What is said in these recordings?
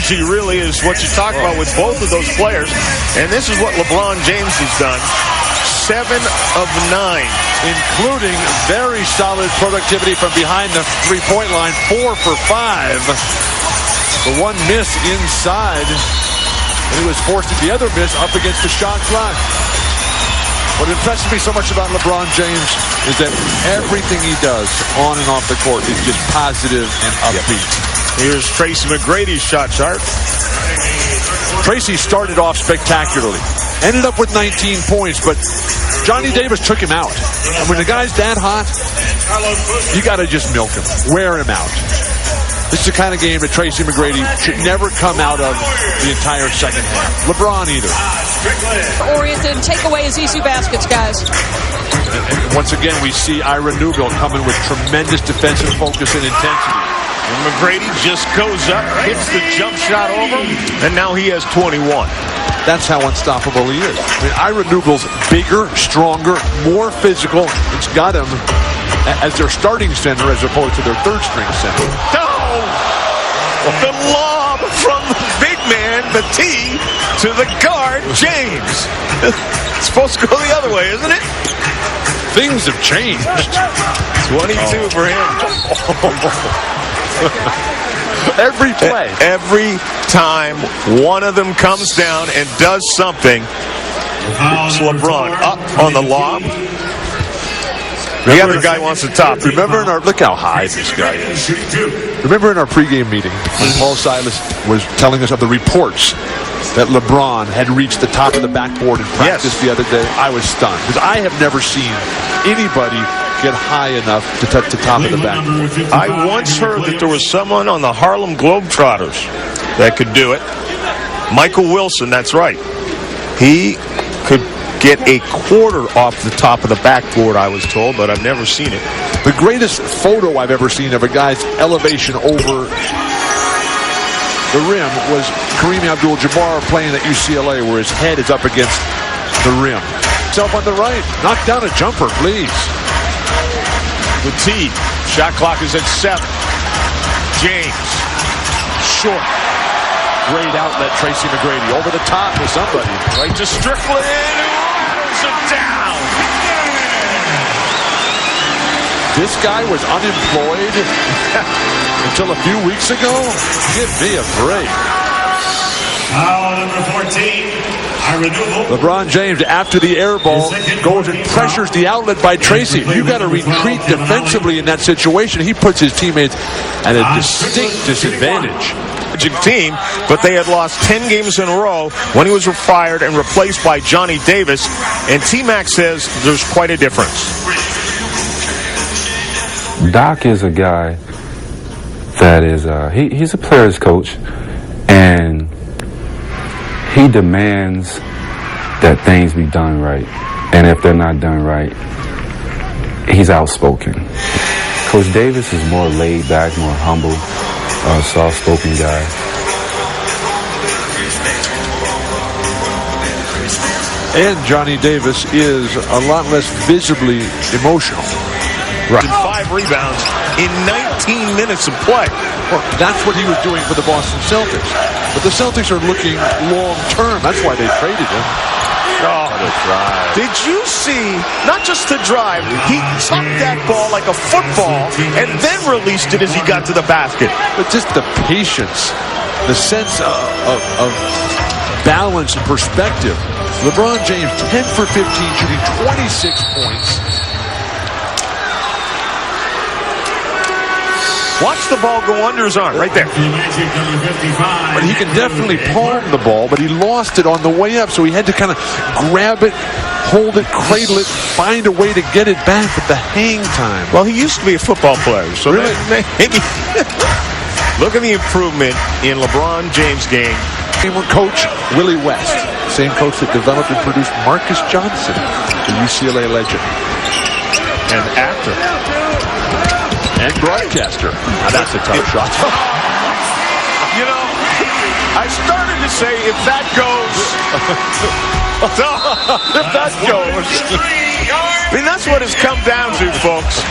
energy really is what you talk about with both of those players. And this is what LeBron James has done. 7 of 9. Including very solid productivity from behind the three-point line. 4 for 5. The one miss inside. And he was forced at the other miss up against the shot clock. What impresses me so much about LeBron James is that everything he does on and off the court is just positive and upbeat. Here's Tracy McGrady's shot chart. Tracy started off spectacularly. Ended up with 19 points, but Johnny Davis took him out. And when the guy's that hot, you got to just milk him. Wear him out. This is the kind of game that Tracy McGrady should never come out of the entire second half. LeBron either. Oriented, take away his easy baskets, guys. And once again, we see Ira Newbill coming with tremendous defensive focus and intensity. And McGrady just goes up, hits the jump shot over, and now he has 21. That's how unstoppable he is. I mean, Ira Newbill's bigger, stronger, more physical. It's got him as their starting center as opposed to their third-string center. No! The lob from the big man, the T, to the guard, James. It's supposed to go the other way, isn't it? Things have changed. 22 for him. Every play. Every time one of them comes down and does something, it's LeBron up on the lob. The other guy wants to top. Remember in our, look how high this guy is. Remember in our pregame meeting when mYLhace was telling us of the reports that LeBron had reached the top of the backboard in practice the other day? I was stunned because I have never seen anybody get high enough to touch the top of the backboard. I once heard that there was someone on the Harlem Globetrotters that could do it. Michael Wilson, that's right. He could get a quarter off the top of the backboard, I was told, but I've never seen it. The greatest photo I've ever seen of a guy's elevation over the rim was Kareem Abdul-Jabbar playing at UCLA, where his head is up against the rim. Self on the right. Knock down a jumper, please. The T. Shot clock is at 7. James. Short. Great outlet, Tracy McGrady. Over the top to somebody. Right to Strickland. Who it down. This guy was unemployed until a few weeks ago. Give me a break. Foul number 14. LeBron James, after the air ball, goes and pressures the outlet by Tracy. You got to retreat defensively in that situation. He puts his teammates at a distinct disadvantage. Team, but they had lost 10 games in a row when he was fired and replaced by Johnny Davis. And T-Mac says there's quite a difference. Doc is a guy that is he's a player's coach, and he demands that things be done right, and if they're not done right, he's outspoken. Coach Davis is more laid back, more humble, soft-spoken guy. And Johnny Davis is a lot less visibly emotional. Right. 5 rebounds in 19 minutes of play. Well, that's what he was doing for the Boston Celtics. But the Celtics are looking long-term. That's why they traded him. Oh, did you see, not just the drive, he tucked that ball like a football and then released it as he got to the basket. But just the patience, the sense of balance and perspective. LeBron James, 10 for 15, shooting 26 points. Watch the ball go under his arm, right there. But he can definitely palm the ball, but he lost it on the way up, so he had to kind of grab it, hold it, cradle it, find a way to get it back with the hang time. Well, he used to be a football player, so really? Maybe. Look at the improvement in LeBron James' game. Coach Willie West, same coach that developed and produced Marcus Johnson, the UCLA legend. And actor. And broadcaster. Now that's a tough shot. You know, I started to say, if that goes, if that goes. I mean, that's what it's come down to, folks.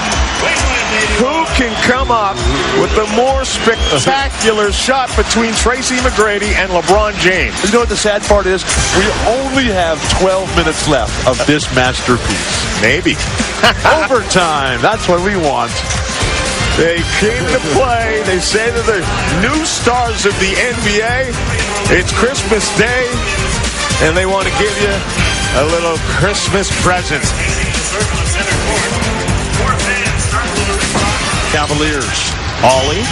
Who can come up with the more spectacular shot between Tracy McGrady and LeBron James? You know what the sad part is? We only have 12 minutes left of this masterpiece. Maybe. Overtime. That's what we want. They came to play. They say they're the new stars of the NBA. It's Christmas Day, and they want to give you a little Christmas present. Cavaliers. Ollie,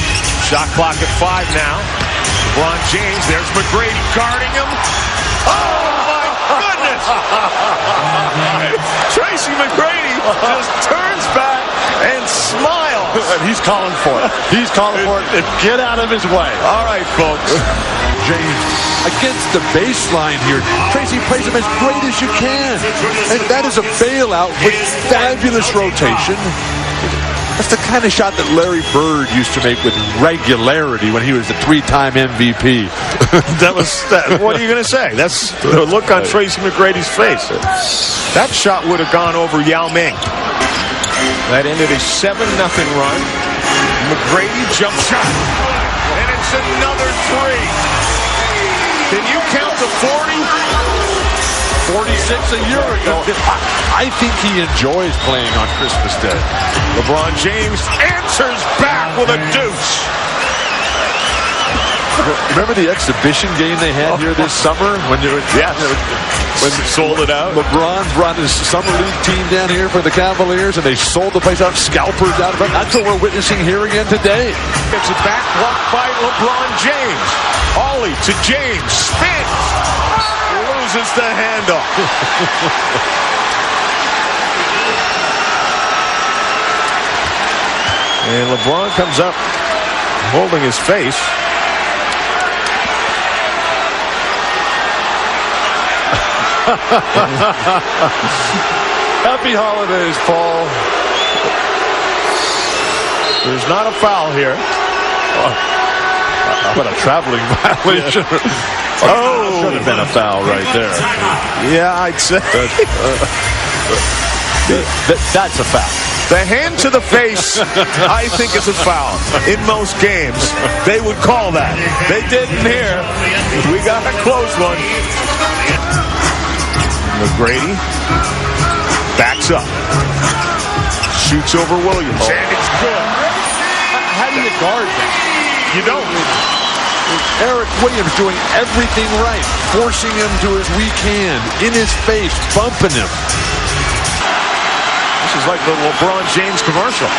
shot clock at 5 now. LeBron James, there's McGrady guarding him. Oh, my goodness! Tracy McGrady just turns back and smiles. And he's calling for it. He's calling for it. Get out of his way. All right, folks. James against the baseline here. Tracy plays him as great as you can. And that is a bailout with fabulous rotation. That's the kind of shot that Larry Bird used to make with regularity when he was the 3-time MVP. What are you going to say? That's the look on Tracy McGrady's face. That shot would have gone over Yao Ming. That ended a 7-0 run. McGrady jump shot. And it's another 3. Can you count to 40? 46 a year ago. I think he enjoys playing on Christmas Day. LeBron James answers back with a deuce. Remember the exhibition game they had here this summer? When sold it out. LeBron brought his summer league team down here for the Cavaliers, and they sold the place out. Scalpers out of it. That's what we're witnessing here again today. Gets it back, blocked by LeBron James. Ollie to James, spins. Loses the handle. And LeBron comes up holding his face. Happy holidays, Paul. There's not a foul here. How about a traveling violation? Oh, should have been a foul right there. Yeah, I'd say. That's a foul. The hand to the face, I think, is a foul. In most games, they would call that. They didn't here. We got a close one. McGrady backs up. Shoots over Williams. And it's good. How do you guard that? You don't. Eric Williams doing everything right, forcing him to his weak hand, in his face, bumping him. This is like the LeBron James commercial.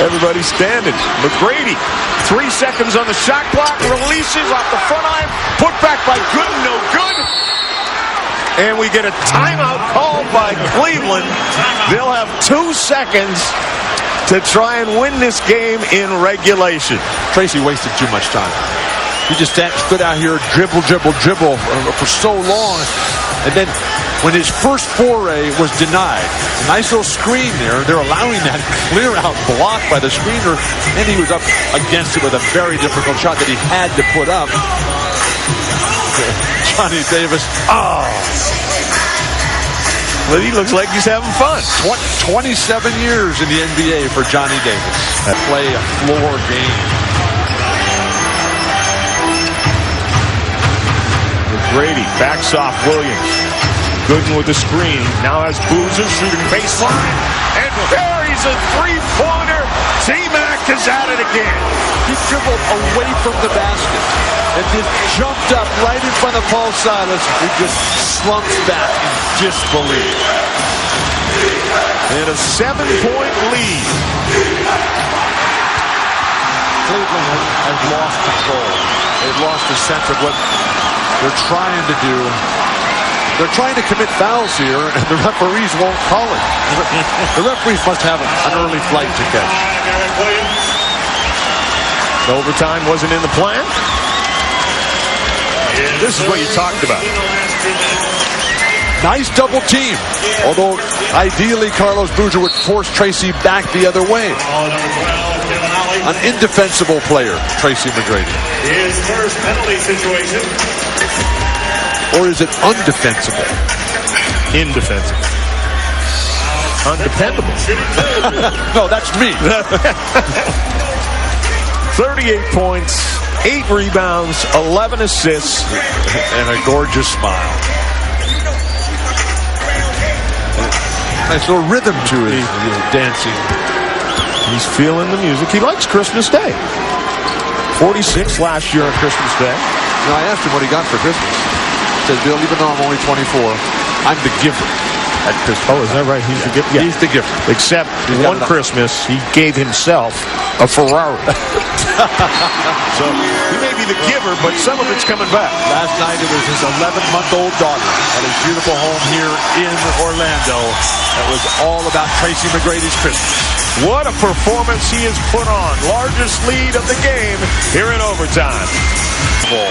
Everybody standing. McGrady, 3 seconds on the shot clock, releases off the front iron, put back by Gooden, no good. And we get a timeout called by Cleveland. They'll have 2 seconds to try and win this game in regulation. Tracy wasted too much time. He just stood out here, dribble for so long. And then when his first foray was denied, a nice little screen there, they're allowing that clear out block by the screener, and he was up against it with a very difficult shot that he had to put up. Johnny Davis. Oh. Well, he looks like he's having fun. 27 years in the NBA for Johnny Davis. Play a floor game. McGrady backs off Williams. Gooden with the screen. Now has Boozer shooting baseline. And buries a three-pointer. T-Mac is at it again. He dribbled away from the basket and just jumped up right in front of Paul Silas. He just slumps back in disbelief. And a 7-point lead. Cleveland has lost control. They've lost a sense of what they're trying to do. They're trying to commit fouls here, and the referees won't call it. The referees must have an early flight to catch. Overtime wasn't in the plan. This is what you talked about. Nice double team. Although, ideally, Carlos Boozer would force Tracy back the other way. An indefensible player, Tracy McGrady. His first penalty situation. Or is it undefensible? Indefensible. undependable. No, that's me. 38 points, 8 rebounds, 11 assists, And a gorgeous smile. Nice little rhythm to his dancing. he's feeling the music. He likes Christmas Day. 46 last year on Christmas Day. You know, I asked him what he got for Christmas. He said, Bill, even though I'm only 24, I'm the giver at Christmas. Oh, is that right? He's the giver? Yeah. He's the giver. Except got one it up. Christmas, he gave himself a Ferrari. So he may be the giver, but some of it's coming back. Last night it was his 11-month-old daughter at his beautiful home here in Orlando. That was all about Tracy McGrady's Christmas. What a performance he has put on. Largest lead of the game here in overtime. Oh,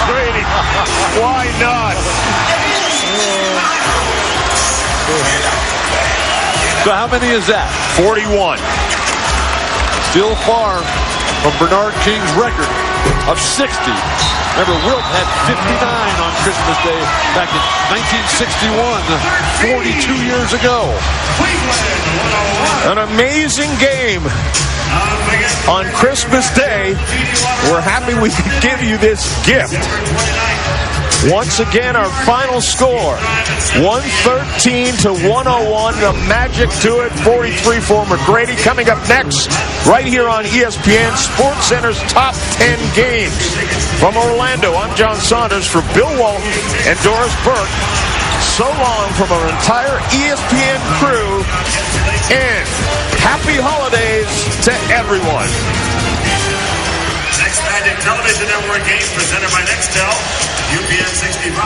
Brady. Why not? So how many is that? 41. Still far from Bernard King's record of 60. Remember, Wilt had 59 on Christmas Day back in 1961, 42 years ago. An amazing game on Christmas Day. We're happy we could give you this gift. Once again, our final score, 113 to 101. The Magic do it, 43 for McGrady. Coming up next, right here on ESPN, SportsCenter's Top 10 Games. From Orlando, I'm John Saunders for Bill Walton and Doris Burke. So long from our entire ESPN crew, and happy holidays to everyone. Next Magic Television Network game presented by Nextel, UPN 65.